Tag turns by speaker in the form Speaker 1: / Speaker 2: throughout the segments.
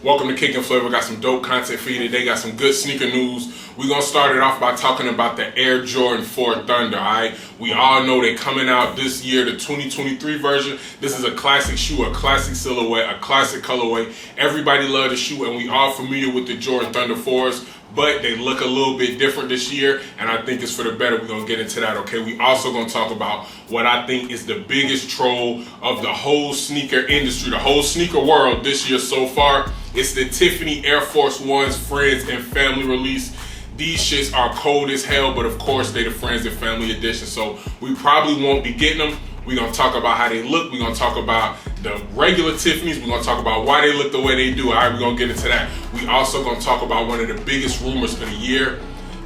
Speaker 1: Welcome to Kick and Flavor. Got some dope content for you today. Got some good sneaker news. We're going to start it off by talking about the Air Jordan 4 Thunder, all right? We all know they're coming out this year, the 2023 version. This is a classic shoe, a classic silhouette, a classic colorway. Everybody loves the shoe, and we are familiar with the Jordan Thunder 4s, but they look a little bit different this year, and I think it's for the better. We're going to get into that, okay? We also going to talk about what I think is the biggest troll of the whole sneaker industry, the whole sneaker world this year so far. It's the Tiffany Air Force One's Friends and Family release. These shits are cold as hell, but of course they the Friends and Family edition, so we probably won't be getting them. We're going to talk about how they look. We're going to talk about the regular Tiffany's. We're going to talk about why they look the way they do. All right, we're going to get into that. We also going to talk about one of the biggest rumors of the year,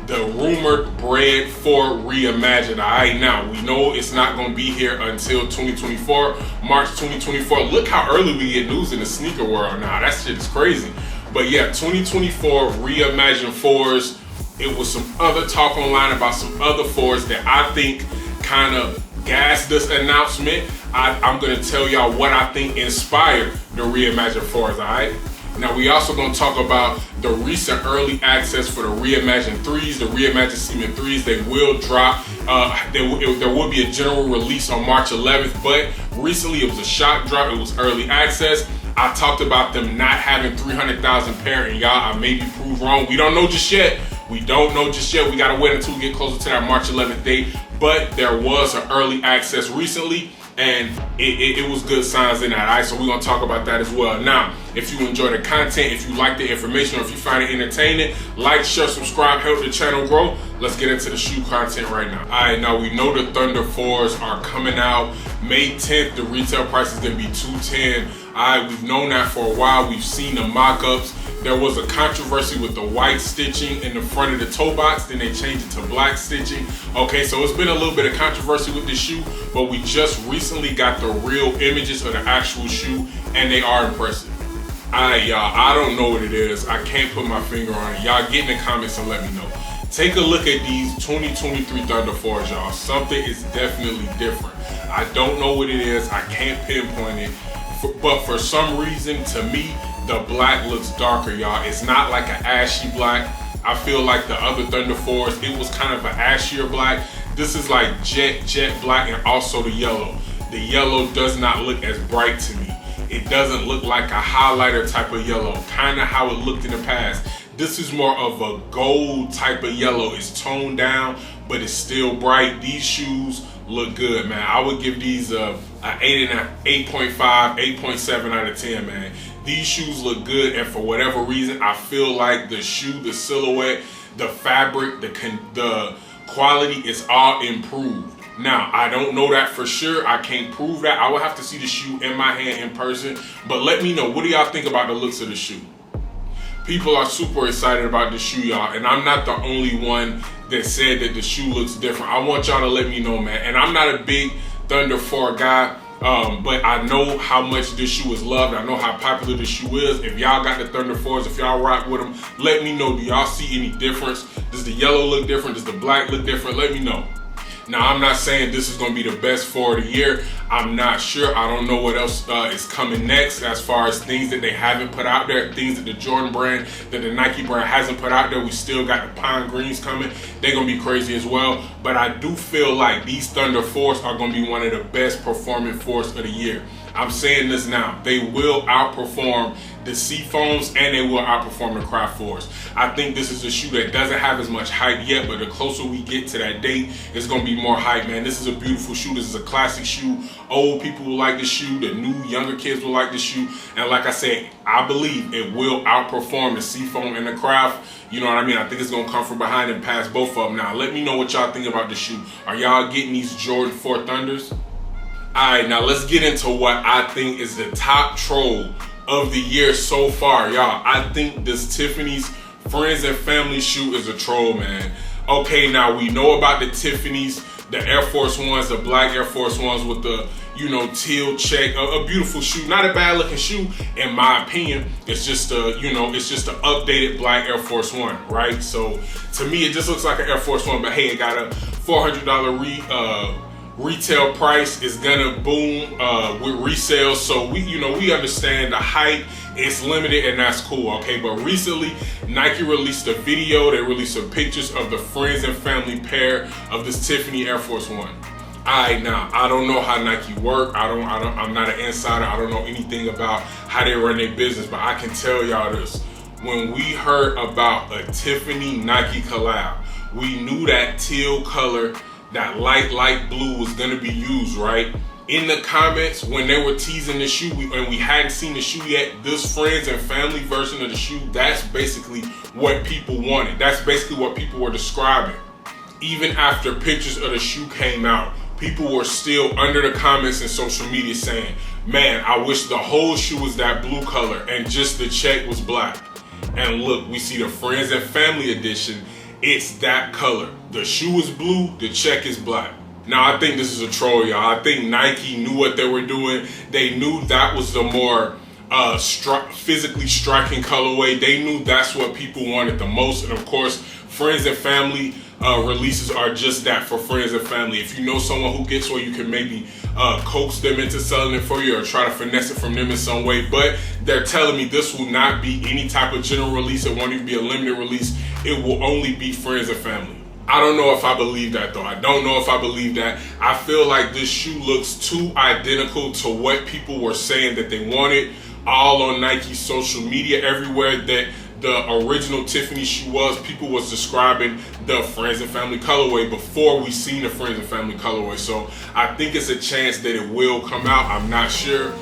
Speaker 1: the rumored BRED 4 Reimagined. All right, now we know it's not going to be here until 2024, March 2024. Look how early we get news in the sneaker world now. That shit is crazy. But yeah, 2024 Reimagined 4s. It was some other talk online about some other 4s that I think kind of gassed this announcement. I'm going to tell y'all what I think inspired the Reimagined 4s, all right? Now, we also going to talk about the recent early access for the Reimagined 3s, the Reimagined Cement 3s. They will drop. There will be a general release on March 11th, but recently it was a shock drop. It was early access. I talked about them not having 300,000 pair, and y'all, I may be proved wrong. We don't know just yet. We don't know just yet. We got to wait until we get closer to that March 11th date. But there was an early access recently, and it was good signs in that. All right, so we're going to talk about that as well. Now, if you enjoy the content, if you like the information, or if you find it entertaining, like, share, subscribe, help the channel grow. Let's get into the shoe content right now. All right, now we know the Thunder 4s are coming out May 10th. The retail price is going to be $210. All right, we've known that for a while. We've seen the mock-ups. There was a controversy with the white stitching in the front of the toe box, then they changed it to black stitching. Okay, so it's been a little bit of controversy with this shoe, but we just recently got the real images of the actual shoe, and they are impressive. Alright, y'all, I don't know what it is. I can't put my finger on it. Y'all get in the comments and let me know. Take a look at these 2023 Thunder 4s, y'all. Something is definitely different. I don't know what it is. I can't pinpoint it. But for some reason, to me, the black looks darker, y'all. It's not like an ashy black. I feel like the other Thunder 4s, it was kind of an ashier black. This is like jet black, and also the yellow. The yellow does not look as bright to me. It doesn't look like a highlighter type of yellow, kind of how it looked in the past. This is more of a gold type of yellow. It's toned down, but it's still bright. These shoes look good, man. I would give these an 8.5, 8.7 out of 10, man. These shoes look good, and for whatever reason, I feel like the shoe, the silhouette, the fabric, the quality is all improved. Now, I don't know that for sure. I can't prove that. I will have to see the shoe in my hand in person, but let me know. What do y'all think about the looks of the shoe? People are super excited about the shoe, y'all, and I'm not the only one that said that the shoe looks different. I want y'all to let me know, man. And I'm not a big Thunder 4 guy, but I know how much this shoe is loved. I know how popular the shoe is. If y'all got the Thunder 4s, if y'all rock with them, let me know. Do y'all see any difference? Does the yellow look different? Does the black look different? Let me know. Now, I'm not saying this is going to be the best 4 of the year. I'm not sure. I don't know what else is coming next as far as things that they haven't put out there, things that the Jordan brand, that the Nike brand hasn't put out there. We still got the pine greens coming. They're going to be crazy as well. But I do feel like these Thunder 4s are going to be one of the best performing 4s of the year. I'm saying this now. They will outperform the Seafoams, and they will outperform the Craft 4s. I think this is a shoe that doesn't have as much hype yet, but the closer we get to that date, it's going to be more hype, man. This is a beautiful shoe. This is a classic shoe. Old people will like the shoe. The new, younger kids will like the shoe. And like I said, I believe it will outperform the Seafoam and the Craft. You know what I mean? I think it's going to come from behind and pass both of them. Now, let me know what y'all think about the shoe. Are y'all getting these Jordan 4 Thunders? All right, now let's get into what I think is the top troll of the year so far, y'all. I think this Tiffany's Friends and Family shoe is a troll, man. Okay, now we know about the Tiffany's, the Air Force Ones, the black Air Force Ones with the, teal check, a beautiful shoe, not a bad looking shoe in my opinion. It's just it's just an updated black Air Force One, right? So to me, it just looks like an Air Force One, but hey, it got a $400 retail price is gonna boom with resales. So we understand the hype is limited, and that's cool, okay? But recently, Nike released a video. They released some pictures of the friends and family pair of this Tiffany Air Force One. Now I don't know how Nike work. I'm not an insider. I don't know anything about how they run their business, but I can tell y'all this. When we heard about a Tiffany Nike collab, we knew that teal color, that light blue was gonna be used, right? In the comments, when they were teasing the shoe, and we hadn't seen the shoe yet, this friends and family version of the shoe, that's basically what people wanted. That's basically what people were describing. Even after pictures of the shoe came out, people were still under the comments and social media saying, man, I wish the whole shoe was that blue color and just the check was black. And look, we see the friends and family edition. It's that color. The shoe is blue, the check is black. Now, I think this is a troll, y'all. I think Nike knew what they were doing. They knew that was the more physically striking colorway. They knew that's what people wanted the most. And of course, friends and family releases are just that, for friends and family. If you know someone who gets one, you can maybe coax them into selling it for you or try to finesse it from them in some way. But they're telling me this will not be any type of general release. It won't even be a limited release. It will only be friends and family. I don't know if I believe that, though. I don't know if I believe that. I feel like this shoe looks too identical to what people were saying that they wanted, all on Nike's social media, everywhere that the original Tiffany shoe was. People was describing the friends and family colorway before we seen the friends and family colorway. So I think it's a chance that it will come out. I'm not sure.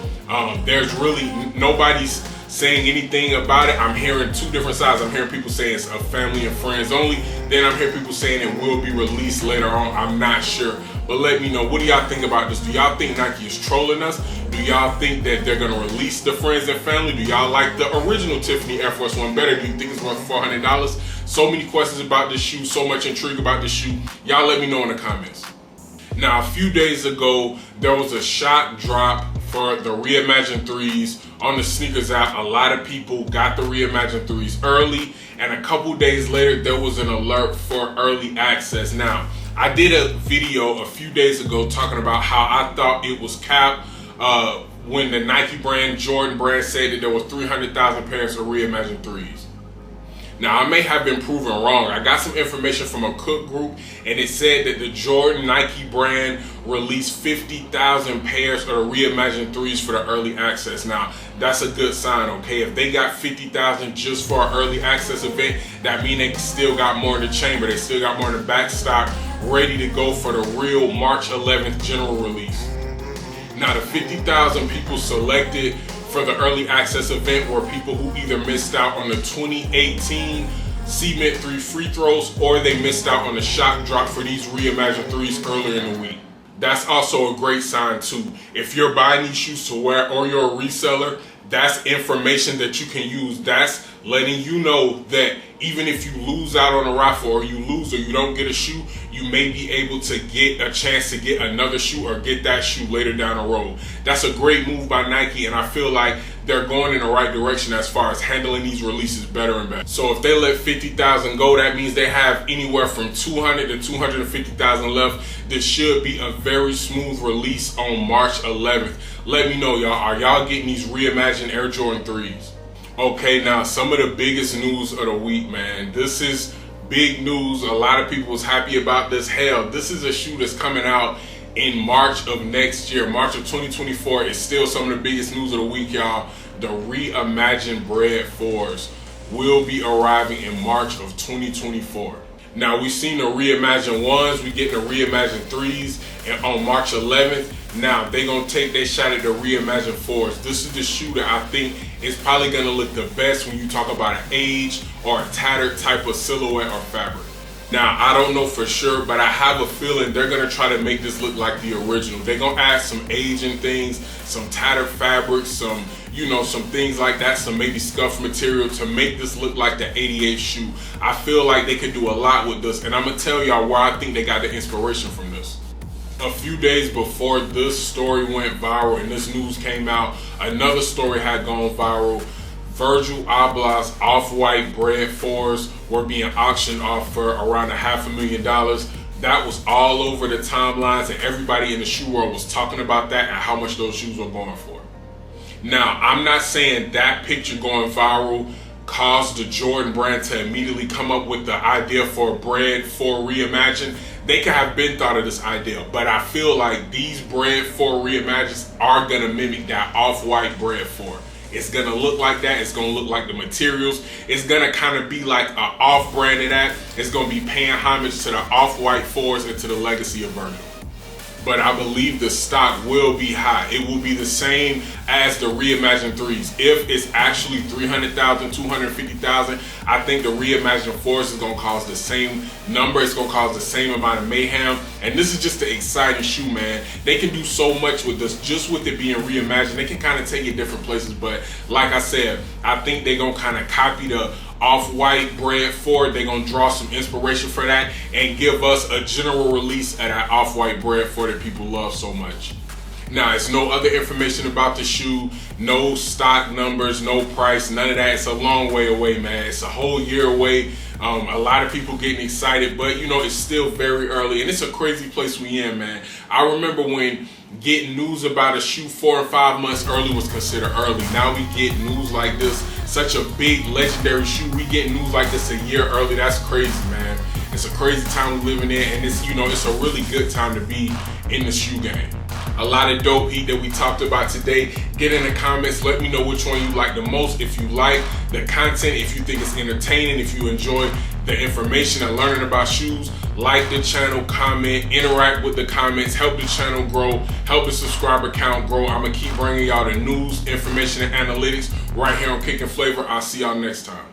Speaker 1: There's really nobody's saying anything about it. I'm hearing two different sides. I'm hearing people saying it's a family and friends only. Then I'm hearing people saying it will be released later on. I'm not sure. But let me know, what do y'all think about this? Do y'all think Nike is trolling us? Do y'all think that they're gonna release the friends and family? Do y'all like the original Tiffany Air Force One better? Do you think it's worth $400? So many questions about this shoe, so much intrigue about this shoe. Y'all let me know in the comments. Now, a few days ago, there was a shot drop for the Reimagined 3s on the sneakers app. A lot of people got the Reimagined 3s early, and a couple days later, there was an alert for early access. Now, I did a video a few days ago talking about how I thought it was cap when the Nike brand, Jordan brand, said that there was 300,000 pairs of Reimagined 3s. Now, I may have been proven wrong. I got some information from a Cook group, and it said that the Jordan Nike brand released 50,000 pairs of the Reimagined 3s for the early access. Now, that's a good sign, okay? If they got 50,000 just for an early access event, that means they still got more in the chamber. They still got more in the back stock, ready to go for the real March 11th general release. Now, the 50,000 people selected for the early access event were people who either missed out on the 2018 Cement 3 free throws, or they missed out on the shock drop for these Reimagined 3s earlier in the week. That's also a great sign too. If you're buying these shoes to wear or you're a reseller, that's information that you can use. That's letting you know that even if you lose out on a raffle, or you lose or you don't get a shoe, you may be able to get a chance to get another shoe or get that shoe later down the road. That's a great move by Nike, and I feel like they're going in the right direction as far as handling these releases better and better. So if they let 50,000 go, that means they have anywhere from 200 to 250,000 left. This should be a very smooth release on March 11th. Let me know, y'all. Are y'all getting these Reimagined Air Jordan 3s? Okay, now some of the biggest news of the week, man. This is big news. A lot of people was happy about this. Hell, this is a shoe that's coming out in March of next year. March of 2024 is still some of the biggest news of the week, y'all. The Reimagined BRED 4s will be arriving in March of 2024. Now, we've seen the Reimagined 1s, we get the Reimagined 3s, and on March 11th, now they're going to take their shot at the Reimagined 4s. This is the shoe that I think is probably going to look the best when you talk about an aged or a tattered type of silhouette or fabric. Now, I don't know for sure, but I have a feeling they're going to try to make this look like the original. They're going to add some aging things, some tattered fabrics, some things like that, some maybe scuffed material to make this look like the 88 shoe. I feel like they could do a lot with this, and I'm going to tell y'all where I think they got the inspiration from this. A few days before this story went viral and this news came out, another story had gone viral. Virgil Abloh's off-white BRED 4s were being auctioned off for around $500,000. That was all over the timelines, and everybody in the shoe world was talking about that and how much those shoes were going for. Now, I'm not saying that picture going viral caused the Jordan brand to immediately come up with the idea for BRED 4 Reimagined. They could have been thought of this idea, but I feel like these BRED 4 Reimagined are gonna mimic that off-white BRED 4. It's gonna look like that. It's gonna look like the materials. It's gonna kind of be like an off-branded act. It's gonna be paying homage to the off-white 4s and to the legacy of Virgil. But I believe the stock will be high. It will be the same as the Reimagined 3s. If it's actually 300,000, 250,000, I think the Reimagined 4s is gonna cause the same number. It's gonna cause the same amount of mayhem. And this is just an exciting shoe, man. They can do so much with this, just with it being reimagined. They can kind of take it different places. But like I said, I think they're gonna kind of copy the off-white BRED 4. They're gonna draw some inspiration for that and give us a general release of that off-white BRED 4 that people love so much. Now, it's no other information about the shoe, no stock numbers, no price, none of that. It's a long way away, man. It's a whole year away. A lot of people getting excited, but you know, it's still very early, and it's a crazy place we in, man. I remember when getting news about a shoe 4 and 5 months early was considered early. Now we get news like this, such a big legendary shoe. We get news like this a year early. That's crazy, man. It's a crazy time we're living in, and it's, you know, it's a really good time to be in the shoe game. A lot of dope heat that we talked about today. Get in the comments, let me know which one you like the most. If you like the content, if you think it's entertaining, if you enjoy the information and learning about shoes, like the channel, comment, interact with the comments, help the channel grow, help the subscriber count grow. I'm gonna keep bringing y'all the news, information, and analytics right here on Kick and Flavor. I'll see y'all next time.